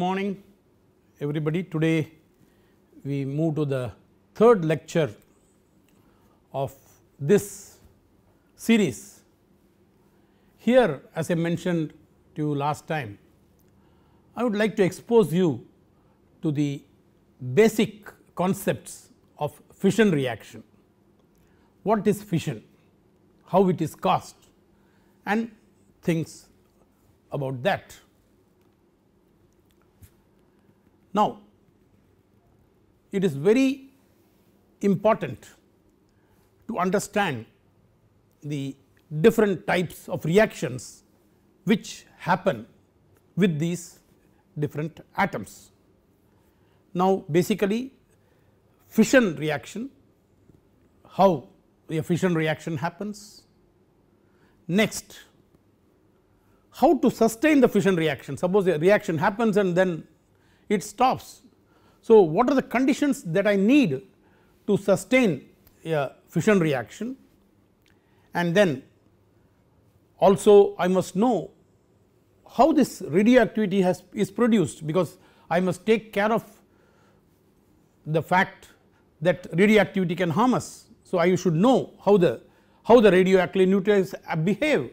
morning everybody. Today we move to the third lecture of this series. Here, as I mentioned to you last time, I would like to expose you to the basic concepts of fission reaction. What is fission, how it is caused, and things about that. Now, it is very important to understand the different types of reactions which happen with these different atoms. Now, basically fission reaction, how a fission reaction happens. Next, how to sustain the fission reaction. Suppose a reaction happens and then it stops. So, what are the conditions that I need to sustain a fission reaction, and then also I must know how this radioactivity is produced, because I must take care of the fact that radioactivity can harm us. So, I should know how the radioactive nucleus behave.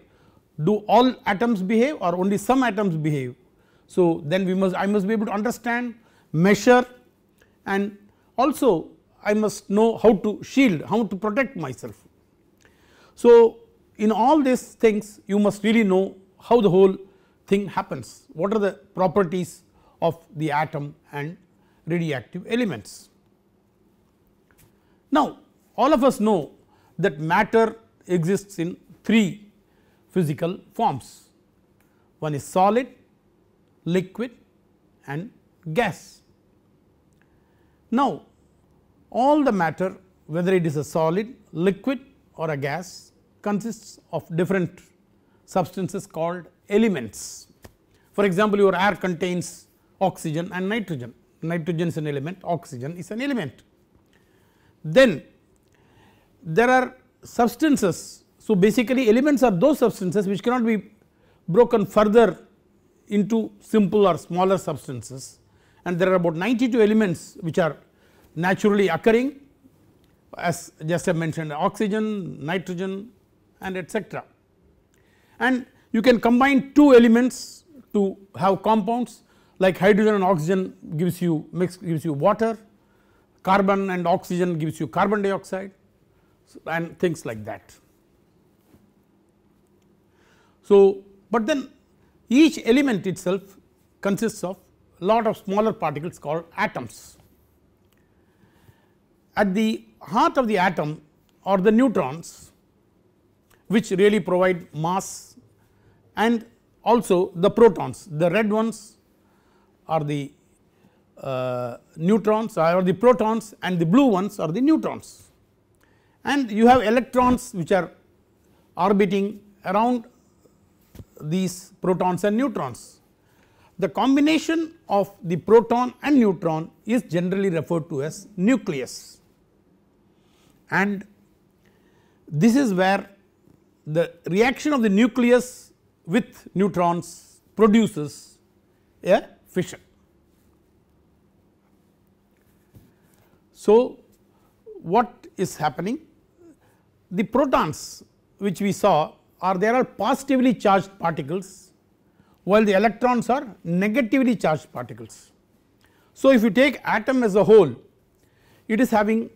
Do all atoms behave or only some atoms behave? So, then I must be able to understand, measure, and also I must know how to shield, how to protect myself. So, in all these things you must really know how the whole thing happens, what are the properties of the atom and radioactive elements. Now, all of us know that matter exists in three physical forms. One is solid, liquid, and gas. Now, all the matter, whether it is a solid, liquid or a gas, consists of different substances called elements. For example, your air contains oxygen and nitrogen. Nitrogen is an element, oxygen is an element. Then there are substances. So, basically elements are those substances which cannot be broken further into simple or smaller substances, and there are about 92 elements which are naturally occurring, as just I mentioned, oxygen, nitrogen, and etc. And you can combine two elements to have compounds, like hydrogen and oxygen gives you water, carbon and oxygen gives you carbon dioxide, and things like that. So, but then each element itself consists of a lot of smaller particles called atoms. At the heart of the atom are the neutrons, which really provide mass, and also the protons. The red ones are the neutrons or the protons, and the blue ones are the neutrons. And you have electrons which are orbiting around these protons and neutrons. The combination of the proton and neutron is generally referred to as nucleus, and this is where the reaction of the nucleus with neutrons produces a fission. So, what is happening? The protons which we saw are positively charged particles, while the electrons are negatively charged particles. So, if you take atom as a whole, it is having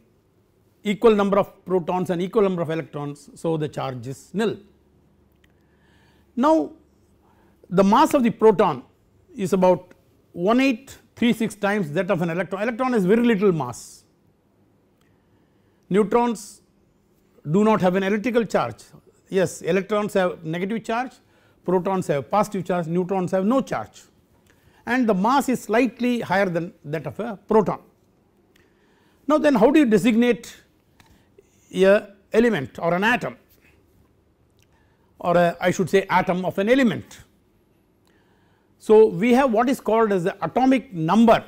equal number of protons and equal number of electrons, so the charge is nil. Now, the mass of the proton is about 1836 times that of an electron. Electron has very little mass. Neutrons do not have an electrical charge. Yes, electrons have negative charge, protons have positive charge, neutrons have no charge, and the mass is slightly higher than that of a proton. Now, then how do you designate a element or an atom, or I should say atom of an element? So, we have what is called as the atomic number,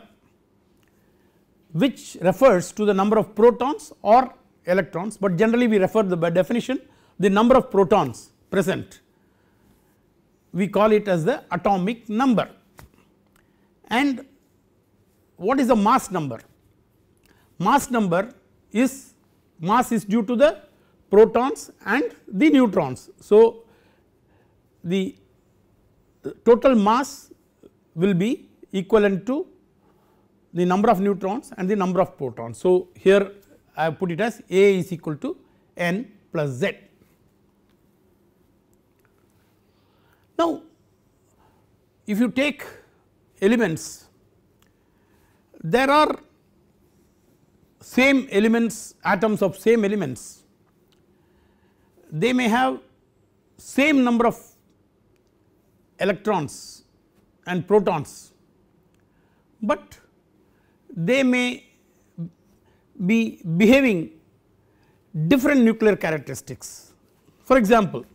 which refers to the number of protons or electrons, but generally we refer by definition the number of protons present, we call it as the atomic number. And what is the mass number? Mass number is due to the protons and the neutrons. So, the total mass will be equivalent to the number of neutrons and the number of protons. So, here I have put it as A is equal to N plus Z. Now, if you take elements, there are same elements, atoms of same elements, they may have same number of electrons and protons, but they may be behaving different nuclear characteristics. For example,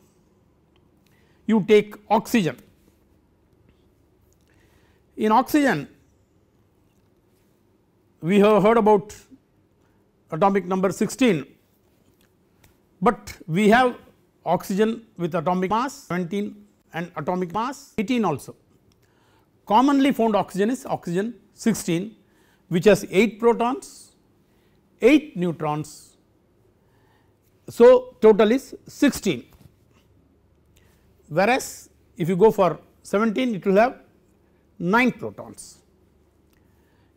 you take oxygen. In oxygen, we have heard about atomic number 16, but we have oxygen with atomic mass 17 and atomic mass 18 also. Commonly found oxygen is oxygen 16, which has 8 protons, 8 neutrons. So, total is 16, whereas if you go for 17, it will have 9 protons.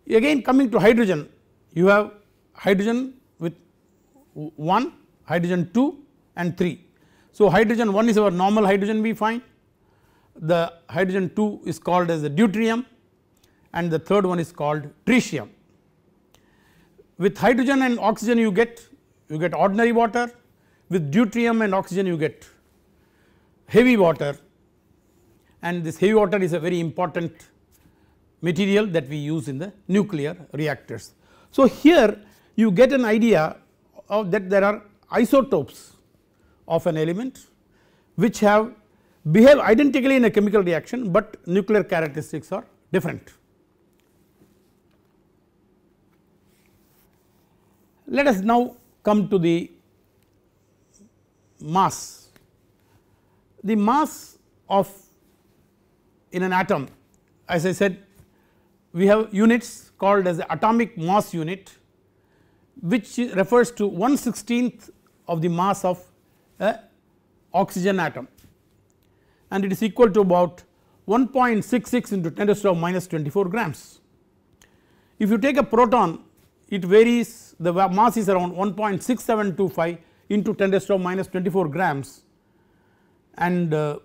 Again, coming to hydrogen, you have hydrogen with 1, hydrogen 2 and 3. So, hydrogen 1 is our normal hydrogen we find, the hydrogen 2 is called as the deuterium, and the third one is called tritium. With hydrogen and oxygen you get ordinary water, with deuterium and oxygen you get heavy water, and this heavy water is a very important material that we use in the nuclear reactors. So, here you get an idea of that there are isotopes of an element which behave identically in a chemical reaction, but nuclear characteristics are different. Let us now come to the mass. The mass of in an atom, as I said, we have units called as the atomic mass unit, which refers to 1/16th of the mass of a oxygen atom, and it is equal to about 1.66 into 10 to the power minus 24 grams. If you take a proton, it varies, the mass is around 1.6725 into 10 to the power minus 24 grams, and the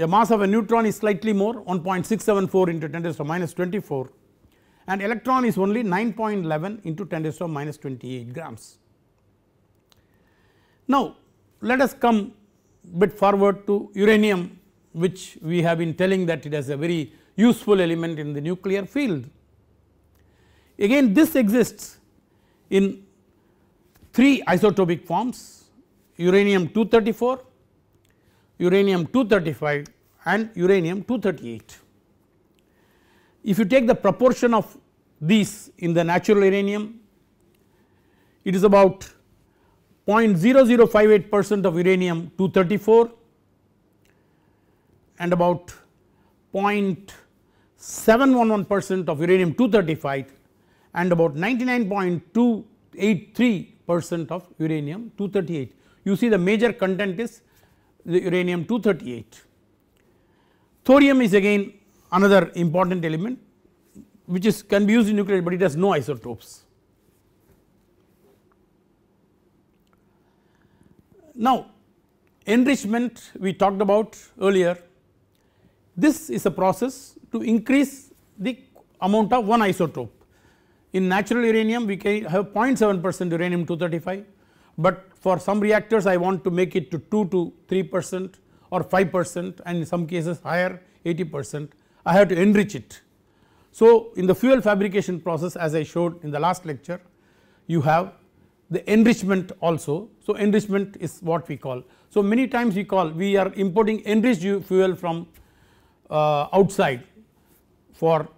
mass of a neutron is slightly more, 1.674 into 10 to the power minus 24, and electron is only 9.11 into 10 to the power minus 28 grams. Now, let us come bit forward to uranium, which we have been telling that it has a very useful element in the nuclear field. Again, this exists in 3 isotopic forms: uranium 234, uranium 235 and uranium 238. If you take the proportion of these in the natural uranium, it is about 0.0058% of uranium 234 and about 0.711% of uranium 235 and about 99.283% of uranium 238. You see the major content is the uranium 238. Thorium is again another important element which can be used in nuclear, but it has no isotopes. Now, enrichment we talked about earlier. This is a process to increase the amount of one isotope. In natural uranium we can have 0.7% uranium 235, but for some reactors I want to make it to 2 to 3% or 5%, and in some cases higher 80%, I have to enrich it. So, in the fuel fabrication process, as I showed in the last lecture, you have the enrichment also. So, enrichment is what we call. So, many times we are importing enriched fuel from outside for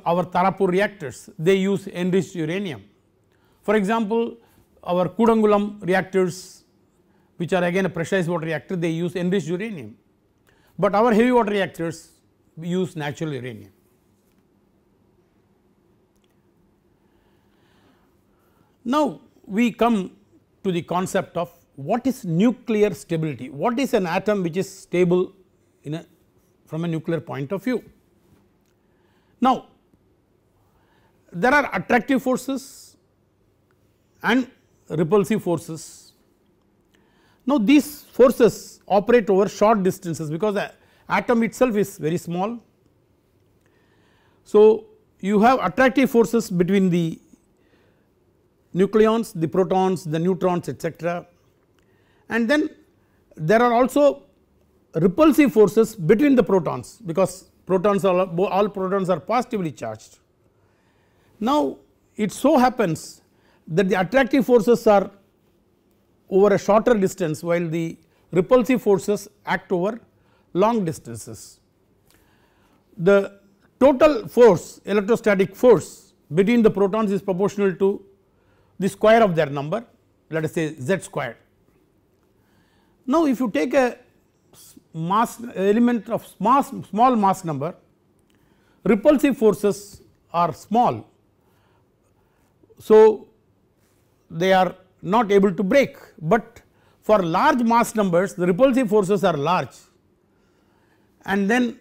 our Tarapur reactors. They use enriched uranium. For example, our Kudangulam reactors, which are again a pressurized water reactor, they use enriched uranium, but our heavy water reactors use natural uranium. Now we come to the concept of what is nuclear stability, what is an atom which is stable from a nuclear point of view. Now there are attractive forces and repulsive forces. Now these forces operate over short distances because the atom itself is very small. So you have attractive forces between the nucleons, the protons, the neutrons, etc. And then there are also repulsive forces between the protons because protons are all protons are positively charged. Now it so happens that the attractive forces are over a shorter distance while the repulsive forces act over long distances. The total force, electrostatic force between the protons is proportional to the square of their number, let us say z squared. Now if you take a mass element of small mass number, repulsive forces are small, so they are not able to break, but for large mass numbers the repulsive forces are large, and then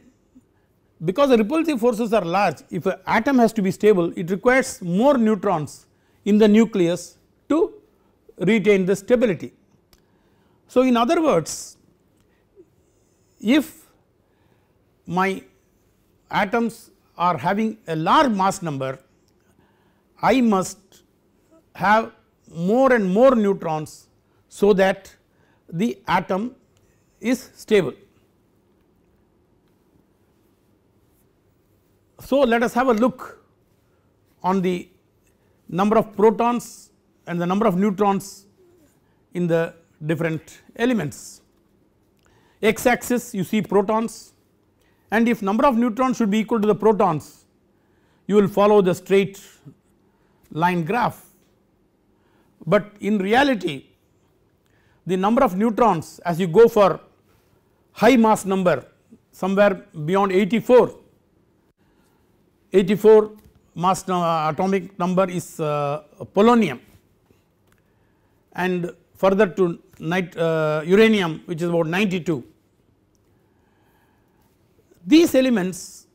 because the repulsive forces are large, if an atom has to be stable it requires more neutrons in the nucleus to retain the stability. So in other words, if my atoms are having a large mass number, I must have more and more neutrons so that the atom is stable. So let us have a look on the number of protons and the number of neutrons in the different elements. X axis you see protons, and if number of neutrons should be equal to the protons you will follow the straight line graph, but in reality the number of neutrons as you go for high mass number somewhere beyond 84 mass atomic number is polonium, and further to uranium which is about 92. These elements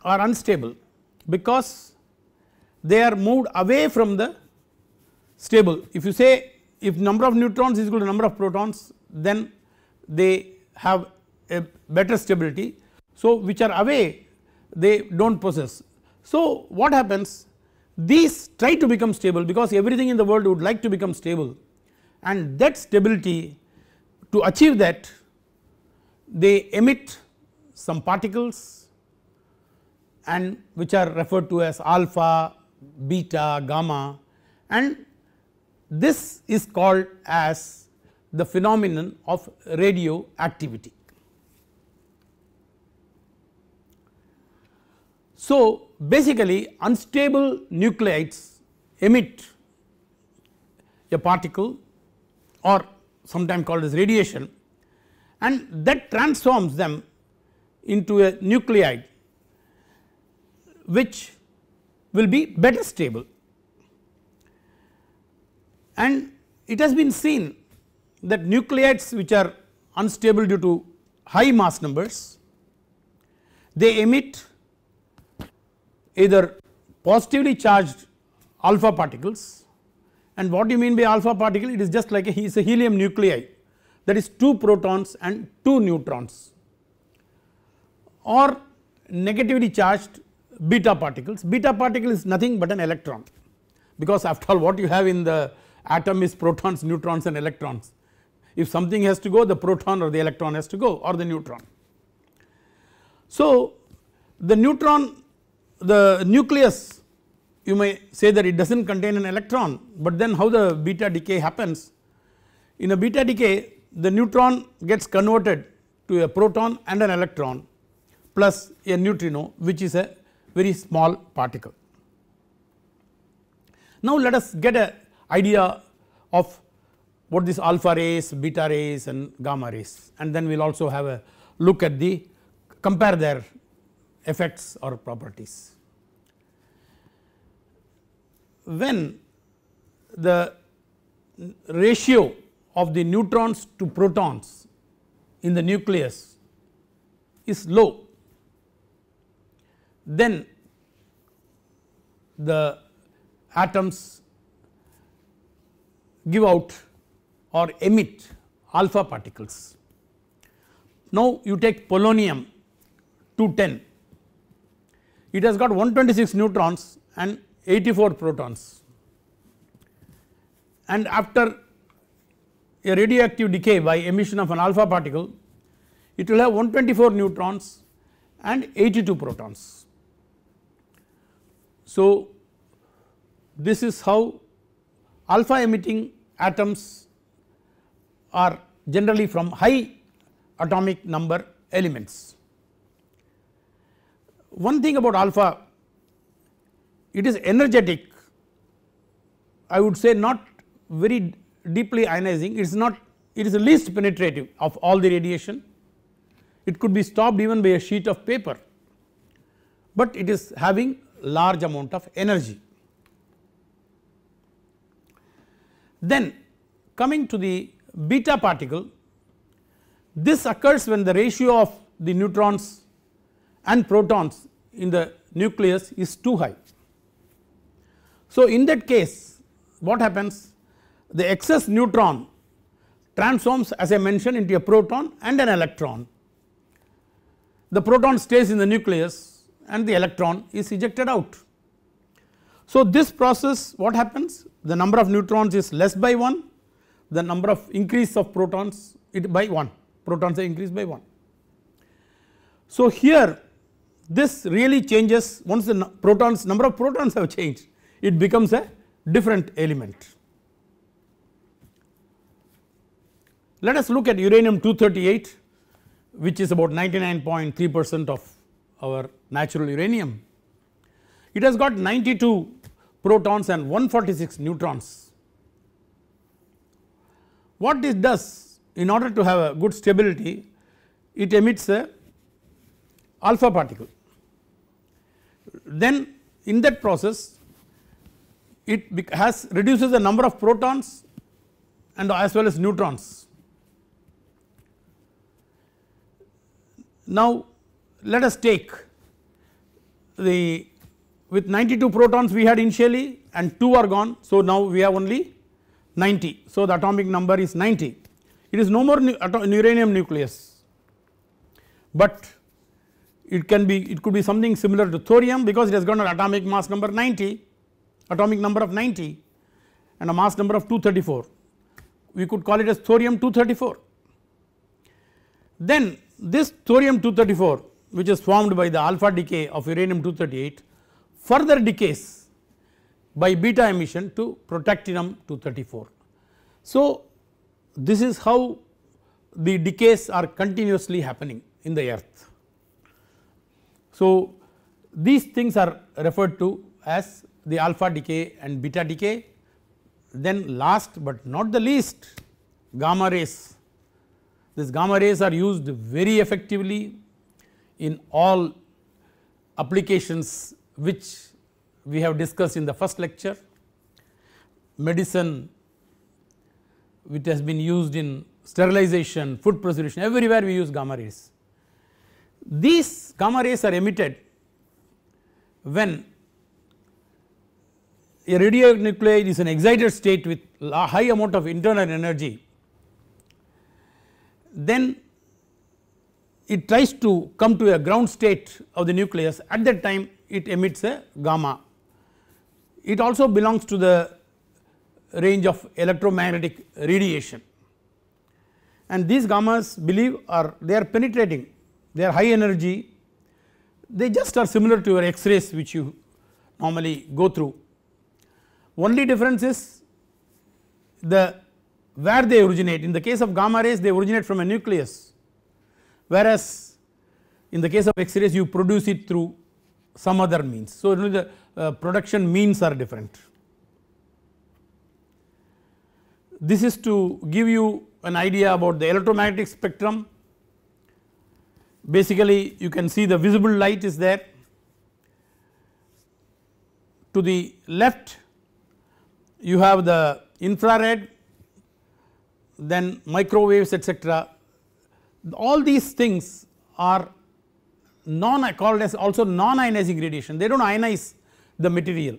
are unstable because they are moved away from the stable. If you say if number of neutrons is equal to number of protons, then they have a better stability, so which are away they do not possess. So what happens, these try to become stable because everything in the world would like to become stable, and that stability, to achieve that they emit some particles and which are referred to as alpha, beta, gamma, and this is called as the phenomenon of radioactivity. So basically unstable nuclides emit a particle or sometimes called as radiation, and that transforms them into a nuclide which will be better stable. And it has been seen that nuclides which are unstable due to high mass numbers, they emit either positively charged alpha particles, and what do you mean by alpha particle? It is just like a helium nuclei, that is 2 protons and 2 neutrons, or negatively charged beta particles. Beta particle is nothing but an electron, because after all what you have in the atom is protons, neutrons and electrons. If something has to go, the proton or the electron has to go, or the neutron. So the neutron, the nucleus, you may say that it does not contain an electron, but then how the beta decay happens? In a beta decay the neutron gets converted to a proton and an electron plus a neutrino, which is a very small particle. Now let us get an idea of what this alpha rays, beta rays and gamma rays, and then we will also have a look at the compare their effects or properties. When the ratio of the neutrons to protons in the nucleus is low, then the atoms give out or emit alpha particles. Now you take polonium 210, it has got 126 neutrons and 84 protons, and after a radioactive decay by emission of an alpha particle, it will have 124 neutrons and 82 protons. So this is how alpha emitting atoms are generally from high atomic number elements. One thing about alpha, it is energetic, I would say not very deeply ionizing, it is not, it is the least penetrative of all the radiation. It could be stopped even by a sheet of paper, but it is having large amount of energy. Then coming to the beta particle, this occurs when the ratio of the neutrons and protons in the nucleus is too high. So in that case what happens, the excess neutron transforms, as I mentioned, into a proton and an electron. The proton stays in the nucleus and the electron is ejected out. So this process, what happens, the number of neutrons is less by 1, the number of increase of protons it by 1, protons are increased by 1. So here this really changes, once the protons, number of protons have changed, it becomes a different element. Let us look at uranium 238, which is about 99.3% of our natural uranium. It has got 92 protons and 146 neutrons. What this does, in order to have a good stability, it emits a alpha particle. Then in that process it reduces the number of protons and as well as neutrons. Now let us take the, with 92 protons we had initially and 2 are gone, so now we have only 90, so the atomic number is 90. It is no more uranium nucleus, but it can be, it could be something similar to thorium because it has got an atomic mass number 90, atomic number of 90 and a mass number of 234. We could call it as thorium 234. Then this thorium 234, which is formed by the alpha decay of uranium 238, further decays by beta emission to protactinium 234. So this is how the decays are continuously happening in the earth. So these things are referred to as the alpha decay and beta decay. Then last but not the least, gamma rays. These gamma rays are used very effectively in all applications which we have discussed in the first lecture. Medicine, which has been used in sterilization, food preservation, everywhere we use gamma rays. These gamma rays are emitted when a radionuclide is an excited state with a high amount of internal energy. Then it tries to come to a ground state of the nucleus, at that time it emits a gamma. It also belongs to the range of electromagnetic radiation, and these gammas they are penetrating, they are high energy, they just are similar to your X-rays which you normally go through. Only difference is where they originate. In the case of gamma rays they originate from a nucleus, whereas in the case of X-rays you produce it through some other means. So the production means are different. This is to give you an idea about the electromagnetic spectrum. Basically you can see the visible light is there. To the left you have the infrared, then microwaves, etc. All these things are called as also non-ionizing radiation. They do not ionize the material.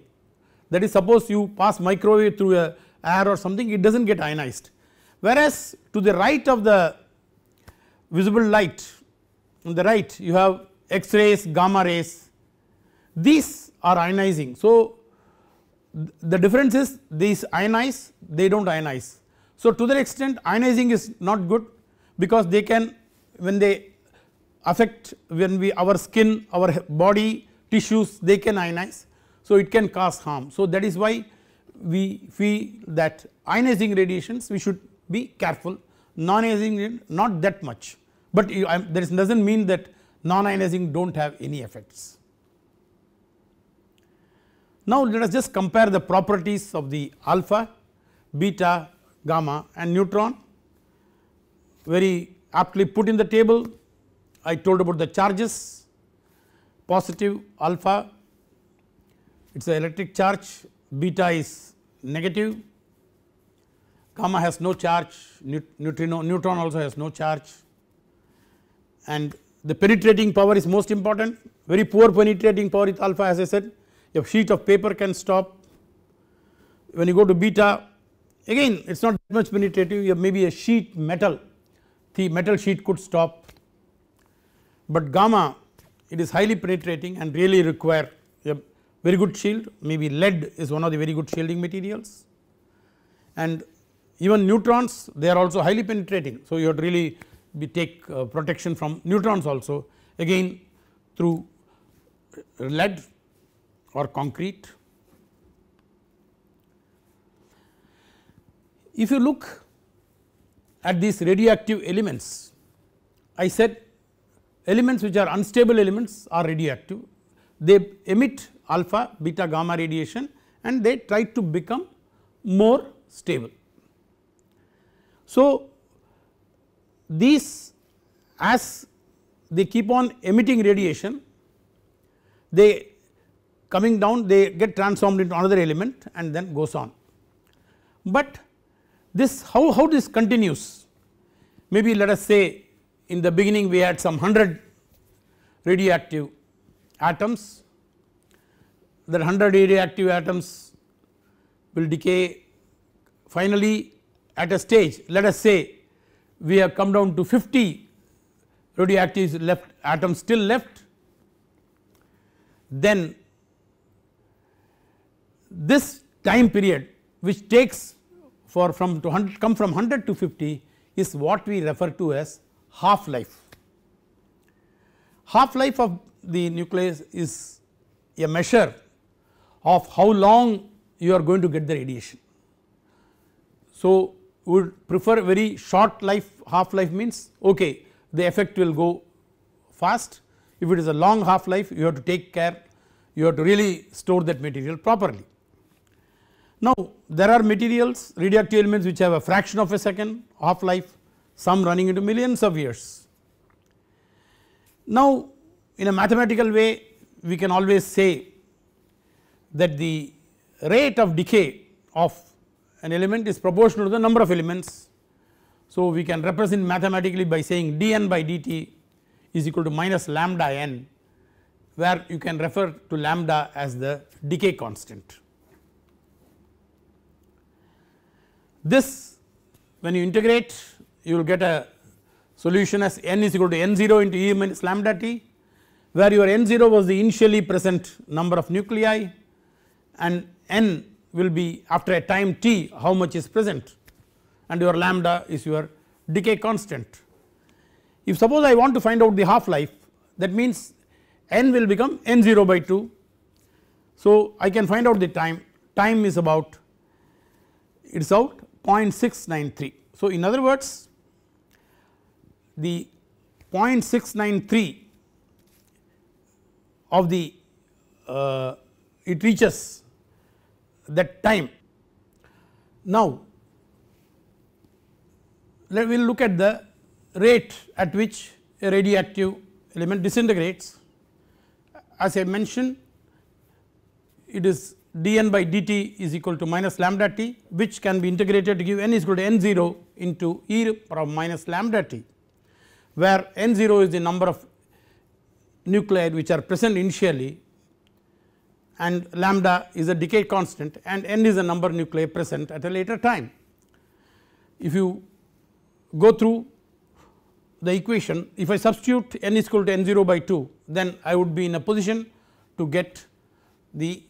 That is, suppose you pass microwave through a air or something, it does not get ionized. Whereas to the right of the visible light, on the right you have X-rays, gamma rays, these are ionizing. So the difference is these ionize, they do not ionize. So to that extent ionizing is not good, because they can, when they affect, when our skin, our body tissues, they can ionize, so it can cause harm. So that is why we feel that ionizing radiations we should be careful, non-ionizing not that much, but that does not mean that non-ionizing do not have any effects. Now let us just compare the properties of the alpha, beta, gamma and neutron, very aptly put in the table. I told about the charges, positive alpha, it is an electric charge, beta is negative, gamma has no charge, neutron also has no charge, and the penetrating power is most important. Very poor penetrating power with alpha, as I said, a sheet of paper can stop. When you go to beta, again it is not that much penetrative, you have maybe a sheet metal, the metal sheet could stop, but gamma, it is highly penetrating and really require a very good shield. Maybe lead is one of the very good shielding materials, and even neutrons, they are also highly penetrating. So you have to really take protection from neutrons also, again through lead or concrete. If you look at these radioactive elements, I said elements which are unstable elements are radioactive, they emit alpha, beta, gamma radiation and they try to become more stable. So these, as they keep on emitting radiation, they coming down, they get transformed into another element and then goes on. But this, how this continues, maybe let us say in the beginning we had some 100 radioactive atoms, that 100 radioactive atoms will decay, finally at a stage, let us say we have come down to 50 radioactive atoms still left, then this time period which takes for from 100 to 50 is what we refer to as half life. Half life of the nucleus is a measure of how long you are going to get the radiation. So we would prefer very short life, half life means okay, the effect will go fast. If it is a long half life, you have to take care, you have to really store that material properly. Now there are materials, radioactive elements which have a fraction of a second half life, some running into millions of years. Now in a mathematical way we can always say that the rate of decay of an element is proportional to the number of elements. So we can represent mathematically by saying dN by dt is equal to minus lambda n, where you can refer to lambda as the decay constant. This, when you integrate, you will get a solution as n is equal to n0 into E minus lambda t, where your n0 was the initially present number of nuclei and n will be after a time t how much is present, and your lambda is your decay constant. If suppose I want to find out the half life, that means n will become n0 by 2. So I can find out the time is about, it is out 0.693. So in other words, the 0.693 of the it reaches that time. Now we will look at the rate at which a radioactive element disintegrates. As I mentioned, it is dN by dt is equal to minus lambda t, which can be integrated to give n is equal to n0 into e power minus lambda t, where n0 is the number of nuclei which are present initially and lambda is a decay constant and n is the number of nuclei present at a later time. If you go through the equation, if I substitute n is equal to n0 by 2, then I would be in a position to get the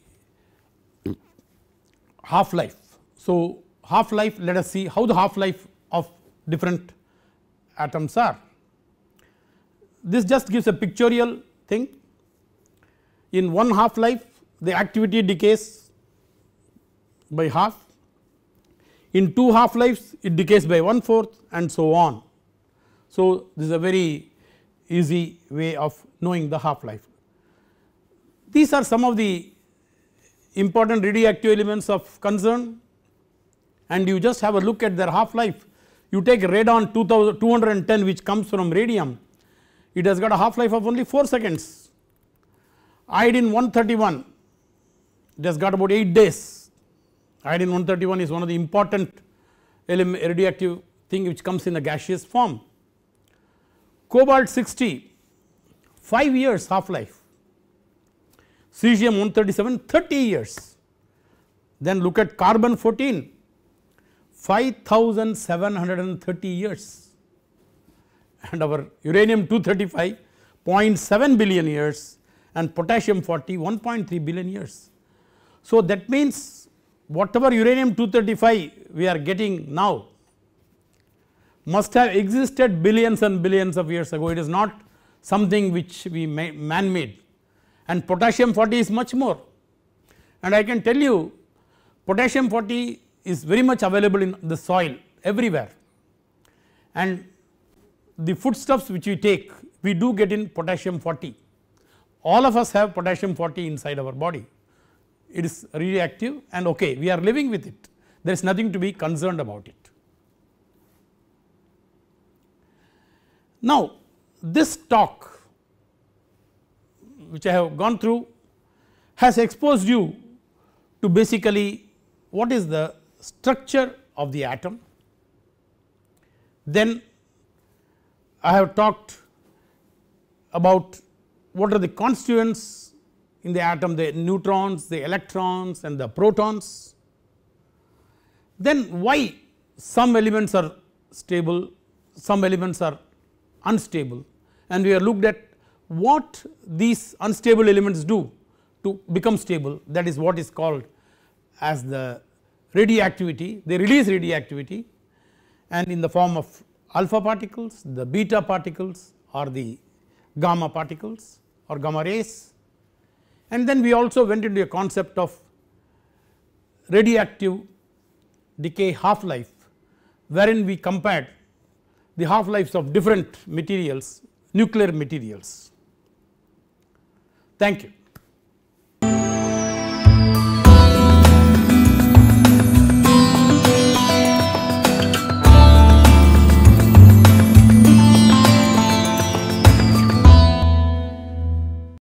half life. So, half life, let us see how the half life of different atoms are. This just gives a pictorial thing. In one half life the activity decays by half, in two half lives it decays by 1/4 and so on. So, this is a very easy way of knowing the half life. These are some of the important radioactive elements of concern, and you just have a look at their half life. You take radon 210 which comes from radium, it has got a half life of only 4 seconds. Iodine 131, it has got about 8 days. Iodine 131 is one of the important radioactive thing which comes in a gaseous form. Cobalt 60, 5 years half life. Cesium 137, 30 years. Then look at carbon 14, 5730 years, and our uranium 235, 0.7 billion years, and potassium 40, 1.3 billion years. So, that means whatever uranium 235 we are getting now must have existed billions and billions of years ago. It is not something which we man made, and potassium 40 is much more. And I can tell you potassium 40 is very much available in the soil everywhere, and the foodstuffs which we take we do get in potassium 40. All of us have potassium 40 inside our body. It is radioactive and okay, we are living with it, there is nothing to be concerned about it. Now, this talk which I have gone through has exposed you to basically what is the structure of the atom. Then I have talked about what are the constituents in the atom, the neutrons, the electrons and the protons. Then why some elements are stable, some elements are unstable, and we have looked at what these unstable elements do to become stable, that is what is called as the radioactivity. They release radioactivity, and in the form of alpha particles, the beta particles or the gamma particles or gamma rays. And then we also went into a concept of radioactive decay half life, wherein we compared the half lives of different materials, nuclear materials. Thank you.